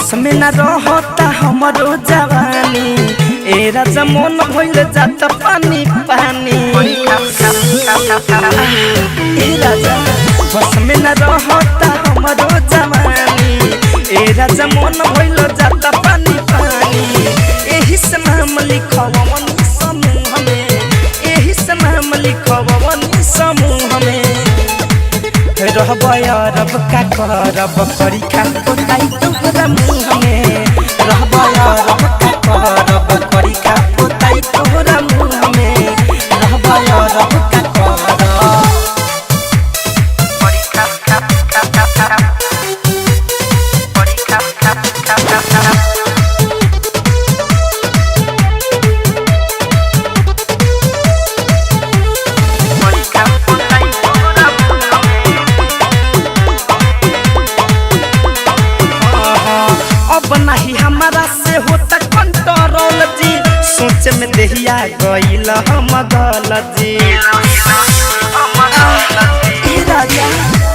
बस में न रहता हमरो जवानी ए राजा मन भइल जात पानी पानी ए राजा बस में न रहता हमरो जवानी ए राजा मन भइल जात पानी पानी एही से नाम लिखवनी समूह में एही से नाम लिखवनी समूह में रहब यारब का करब करी का पोताई तोहरा मुँह में रहब यारब का करब करी का पोताई तोहरा मुँह में रहब यारब का करब नहीं हमारा से होता कंट्रोल जी सोच में देहिया गइल हम गलती राजा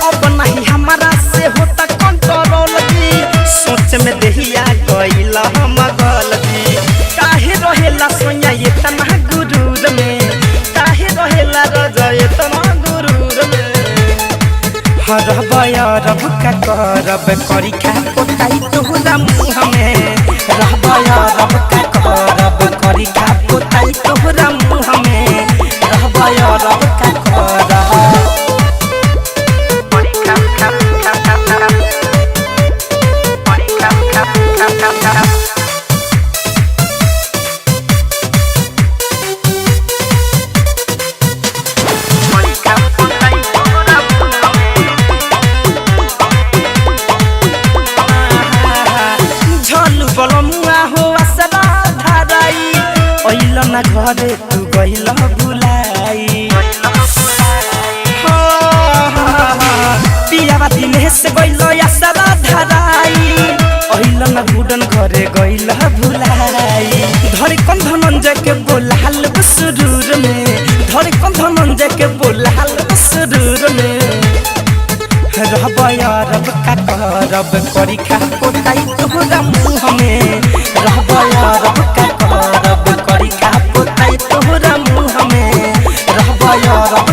अब नहीं हमारा से होता कंट्रोल जी सोच में देहिया गइल हम गलती काहे रहेला सोया ये तना गुरूर में काहे रहेला राजा ये तना गुरूर में रहब यारब का करब करी का पोताई तोहरा मुँह में रहब यारब का करब करी का पोताई तोहरा मुँह में रहब यारब का करब ना घरे तू गइल भुलाई पियावा दिने से गइल आसरा धराई अइल ना गुडन घरे गइल भुलाई धरे कौन धनंजय के बोलाल सुरूर में धरे कौन धनंजय के बोलाल सुरूर में रहब यारब का करब करी का पोताई तोहरा मुँह में रहब यारब का करब करी का पोताई तोहरा मुँह में रहब यारब